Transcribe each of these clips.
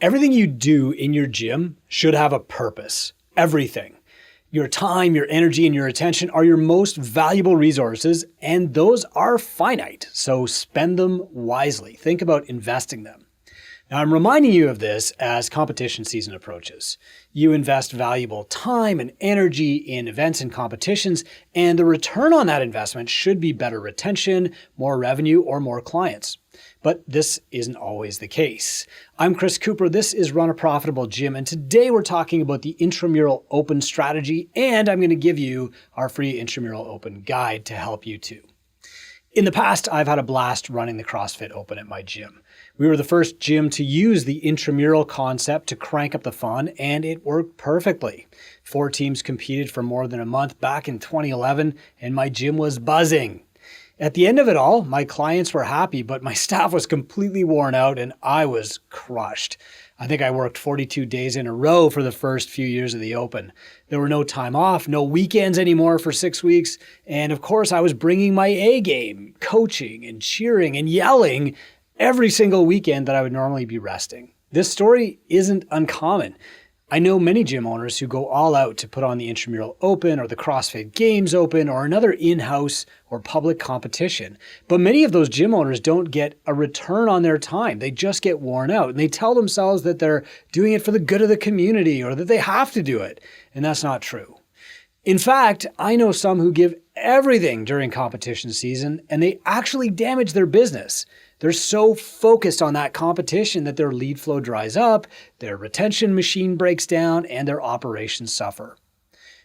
Everything you do in your gym should have a purpose. Everything. Your time, your energy, and your attention are your most valuable resources, and those are finite. So spend them wisely. Think about investing them. Now, I'm reminding you of this as competition season approaches. You invest valuable time and energy in events and competitions, and the return on that investment should be better retention, more revenue, or more clients. But this isn't always the case. I'm Chris Cooper. This is Run a Profitable Gym, and today we're talking about the Intramural Open strategy, and I'm going to give you our free Intramural Open guide to help you too. In the past, I've had a blast running the CrossFit Open at my gym. We were the first gym to use the intramural concept to crank up the fun, and it worked perfectly. 4 teams competed for more than a month back in 2011, and my gym was buzzing. At the end of it all, my clients were happy, but my staff was completely worn out and I was crushed. I think I worked 42 days in a row for the first few years of the Open. There were no time off, no weekends anymore for 6 weeks. And of course, I was bringing my A game, coaching and cheering and yelling every single weekend that I would normally be resting. This story isn't uncommon. I know many gym owners who go all out to put on the Intramural Open or the CrossFit Games Open or another in-house or public competition. But many of those gym owners don't get a return on their time. They just get worn out and they tell themselves that they're doing it for the good of the community or that they have to do it. And that's not true. In fact, I know some who give everything during competition season and they actually damage their business. They're so focused on that competition that their lead flow dries up, their retention machine breaks down, and their operations suffer.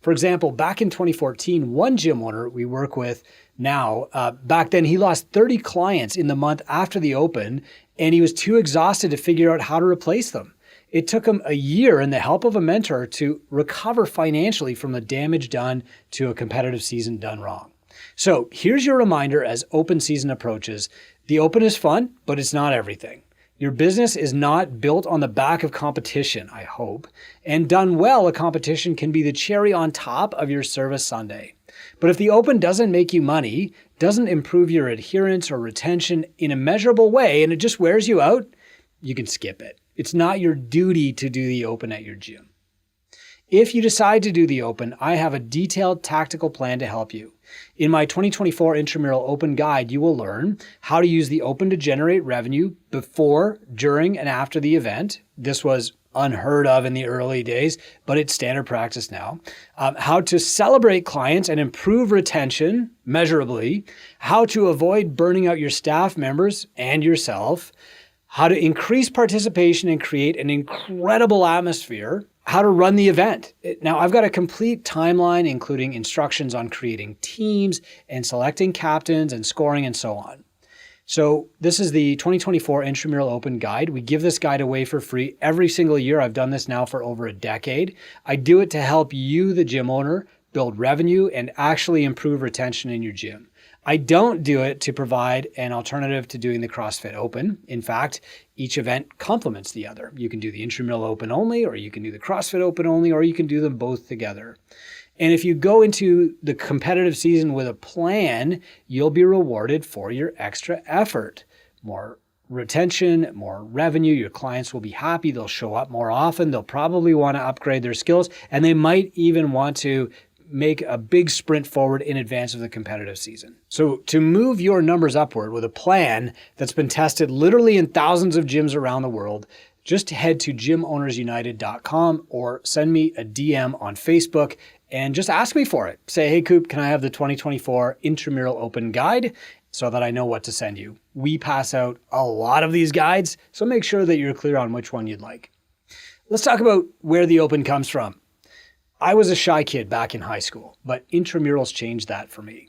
For example, back in 2014, one gym owner we work with now, back then he lost 30 clients in the month after the Open, and he was too exhausted to figure out how to replace them. It took him a year and the help of a mentor to recover financially from the damage done to a competitive season done wrong. So here's your reminder as open season approaches. The Open is fun, but it's not everything. Your business is not built on the back of competition, I hope. And done well, a competition can be the cherry on top of your service sundae. But if the Open doesn't make you money, doesn't improve your adherence or retention in a measurable way, and it just wears you out, you can skip it. It's not your duty to do the Open at your gym. If you decide to do the Open, I have a detailed tactical plan to help you. In my 2024 Intramural Open guide, you will learn how to use the Open to generate revenue before, during, and after the event. This was unheard of in the early days, but it's standard practice now. How to celebrate clients and improve retention measurably. How to avoid burning out your staff members and yourself. How to increase participation and create an incredible atmosphere. How to run the event. Now, I've got a complete timeline, including instructions on creating teams and selecting captains and scoring and so on. So this is the 2024 Intramural Open guide. We give this guide away for free every single year. I've done this now for over a decade. I do it to help you, the gym owner, build revenue and actually improve retention in your gym. I don't do it to provide an alternative to doing the CrossFit Open. In fact, each event complements the other. You can do the Intramural Open only, or you can do the CrossFit Open only, or you can do them both together. And if you go into the competitive season with a plan, you'll be rewarded for your extra effort. More retention, more revenue, your clients will be happy, they'll show up more often, they'll probably want to upgrade their skills, and they might even want to make a big sprint forward in advance of the competitive season. So to move your numbers upward with a plan that's been tested literally in thousands of gyms around the world, just head to gymownersunited.com or send me a DM on Facebook and just ask me for it. Say, hey, Coop, can I have the 2024 Intramural Open guide so that I know what to send you? We pass out a lot of these guides, so make sure that you're clear on which one you'd like. Let's talk about where the Open comes from. I was a shy kid back in high school, but intramurals changed that for me.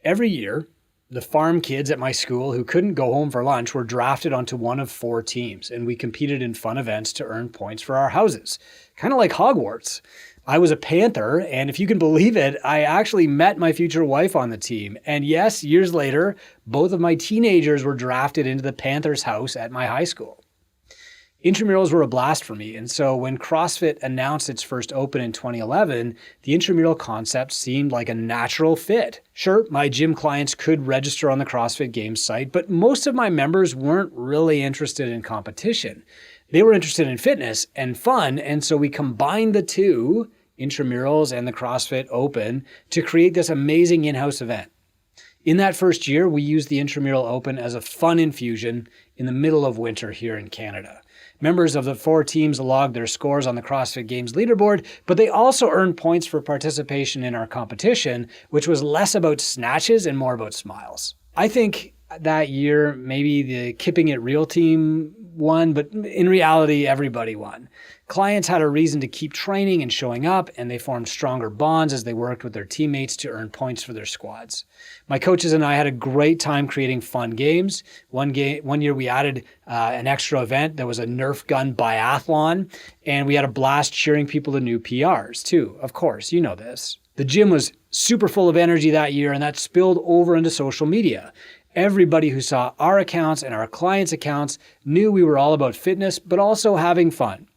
Every year, the farm kids at my school who couldn't go home for lunch were drafted onto one of 4 teams, and we competed in fun events to earn points for our houses, kind of like Hogwarts. I was a Panther, and if you can believe it, I actually met my future wife on the team. And yes, years later, both of my teenagers were drafted into the Panthers house at my high school. Intramurals were a blast for me, and so when CrossFit announced its first Open in 2011, the intramural concept seemed like a natural fit. Sure, my gym clients could register on the CrossFit Games site, but most of my members weren't really interested in competition. They were interested in fitness and fun, and so we combined the two, Intramurals and the CrossFit Open, to create this amazing in-house event. In that first year, we used the Intramural Open as a fun infusion in the middle of winter here in Canada. Members of the 4 teams logged their scores on the CrossFit Games leaderboard, but they also earned points for participation in our competition, which was less about snatches and more about smiles. I think that year, maybe the Kipping It Real team won, but in reality, everybody won. Clients had a reason to keep training and showing up, and they formed stronger bonds as they worked with their teammates to earn points for their squads. My coaches and I had a great time creating fun games. One year we added an extra event that was a Nerf gun biathlon, and we had a blast cheering people to new PRs too. Of course, you know this. The gym was super full of energy that year, and that spilled over into social media. Everybody who saw our accounts and our clients' accounts knew we were all about fitness, but also having fun.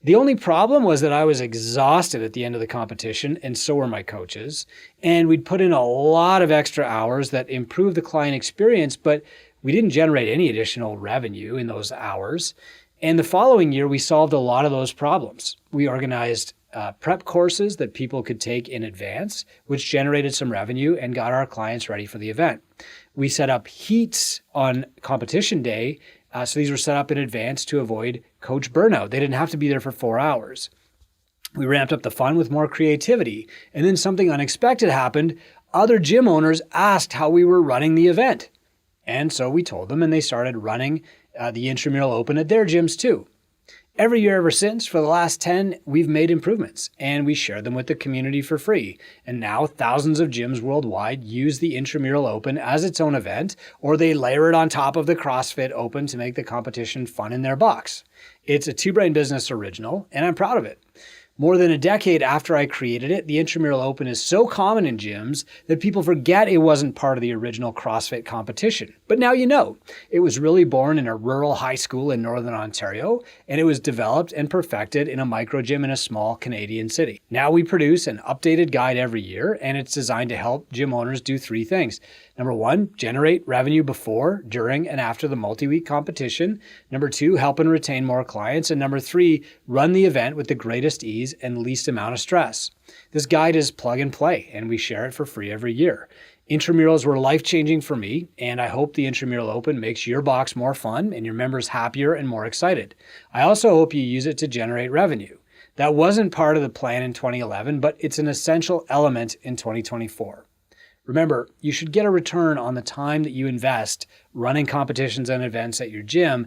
The only problem was that I was exhausted at the end of the competition, and so were my coaches. And we'd put in a lot of extra hours that improved the client experience, but we didn't generate any additional revenue in those hours. And the following year, we solved a lot of those problems. We organized prep courses that people could take in advance, which generated some revenue and got our clients ready for the event. We set up heats on competition day. So these were set up in advance to avoid coach burnout. They didn't have to be there for 4 hours. We ramped up the fun with more creativity. And then something unexpected happened. Other gym owners asked how we were running the event. And so we told them, and they started running the Intramural Open at their gyms too. Every year ever since, for the last 10, we've made improvements, and we share them with the community for free. And now thousands of gyms worldwide use the Intramural Open as its own event, or they layer it on top of the CrossFit Open to make the competition fun in their box. It's a Two Brain Business original, and I'm proud of it. More than a decade after I created it, the Intramural Open is so common in gyms that people forget it wasn't part of the original CrossFit competition. But now you know. It was really born in a rural high school in Northern Ontario, and it was developed and perfected in a micro gym in a small Canadian city. Now we produce an updated guide every year, and it's designed to help gym owners do 3 things. Number 1, generate revenue before, during, and after the multi-week competition. Number 2, help and retain more clients. And number 3, run the event with the greatest ease and least amount of stress. This guide is plug and play, and we share it for free every year. Intramurals were life-changing for me, and I hope the Intramural Open makes your box more fun and your members happier and more excited. I also hope you use it to generate revenue. That wasn't part of the plan in 2011, but it's an essential element in 2024. Remember, you should get a return on the time that you invest running competitions and events at your gym,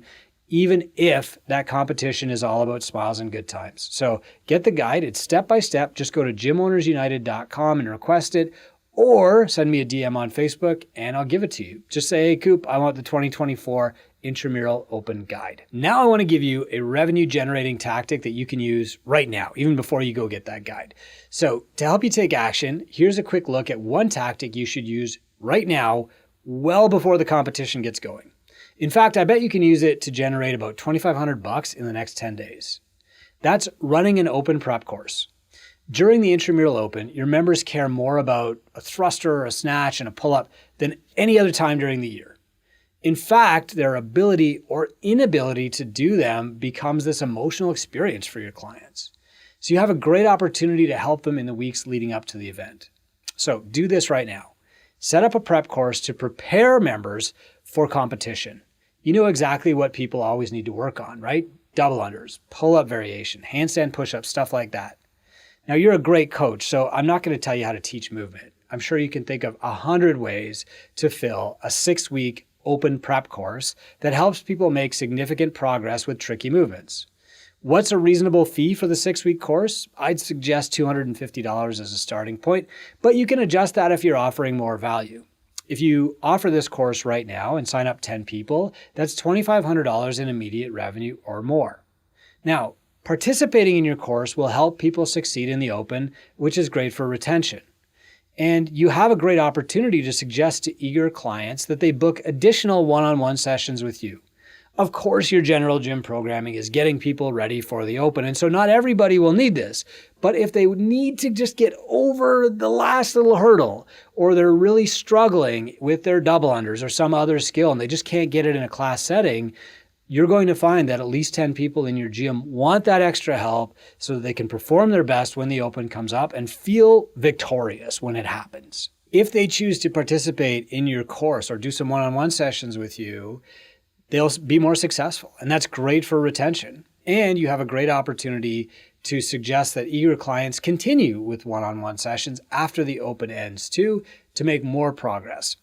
even if that competition is all about smiles and good times. So get the guide. It's step-by-step. Just go to gymownersunited.com and request it, or send me a DM on Facebook and I'll give it to you. Just say, hey, Coop, I want the 2024 Intramural Open Guide. Now I want to give you a revenue generating tactic that you can use right now, even before you go get that guide. So to help you take action, here's a quick look at one tactic you should use right now, well before the competition gets going. In fact, I bet you can use it to generate about $2,500 in the next 10 days. That's running an open prep course. During the Intramural Open, your members care more about a thruster, a snatch, and a pull-up than any other time during the year. In fact, their ability or inability to do them becomes this emotional experience for your clients. So you have a great opportunity to help them in the weeks leading up to the event. So do this right now. Set up a prep course to prepare members for competition. You know exactly what people always need to work on, right? Double unders, pull-up variation, handstand push-ups, stuff like that. Now, you're a great coach, so I'm not going to tell you how to teach movement. I'm sure you can think of 100 ways to fill a 6-week open prep course that helps people make significant progress with tricky movements. What's a reasonable fee for the 6-week course? I'd suggest $250 as a starting point, but you can adjust that if you're offering more value. If you offer this course right now and sign up 10 people, that's $2,500 in immediate revenue or more. Now, participating in your course will help people succeed in the Open, which is great for retention. And you have a great opportunity to suggest to eager clients that they book additional one-on-one sessions with you. Of course, your general gym programming is getting people ready for the Open, and so not everybody will need this. But if they need to just get over the last little hurdle, or they're really struggling with their double unders or some other skill and they just can't get it in a class setting, you're going to find that at least 10 people in your gym want that extra help so that they can perform their best when the open comes up and feel victorious when it happens. If they choose to participate in your course or do some one-on-one sessions with you, they'll be more successful. And that's great for retention. And you have a great opportunity to suggest that eager clients continue with one-on-one sessions after the open ends too, to make more progress.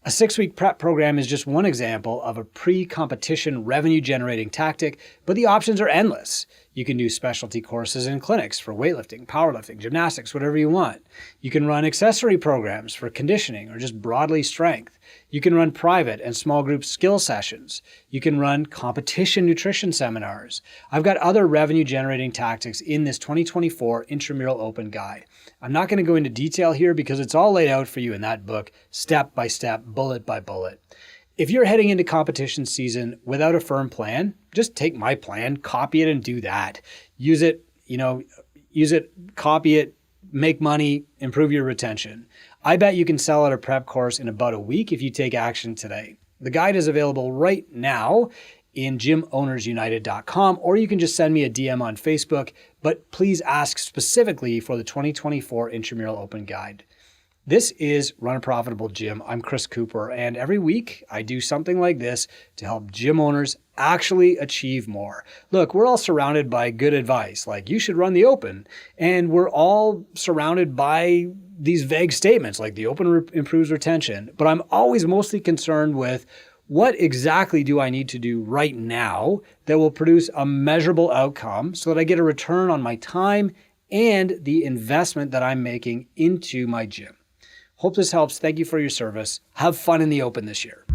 A 6-week prep program is just one example of a pre-competition revenue-generating tactic, but the options are endless. You can do specialty courses and clinics for weightlifting, powerlifting, gymnastics, whatever you want. You can run accessory programs for conditioning or just broadly strength. You can run private and small group skill sessions. You can run competition nutrition seminars. I've got other revenue-generating tactics in this 2024 Intramural Open guide. I'm not going to go into detail here because it's all laid out for you in that book, step by step, bullet by bullet. If you're heading into competition season without a firm plan, just take my plan, copy it, and do that. Use it, copy it, make money, improve your retention. I bet you can sell out a prep course in about a week if you take action today. The guide is available right now in gymownersunited.com, or you can just send me a DM on Facebook, but please ask specifically for the 2024 Intramural Open guide. This is Run a Profitable Gym. I'm Chris Cooper, and every week I do something like this to help gym owners actually achieve more. Look, we're all surrounded by good advice, like you should run the open, and we're all surrounded by these vague statements like the open improves retention, but I'm always mostly concerned with what exactly do I need to do right now that will produce a measurable outcome so that I get a return on my time and the investment that I'm making into my gym. Hope this helps. Thank you for your service. Have fun in the open this year.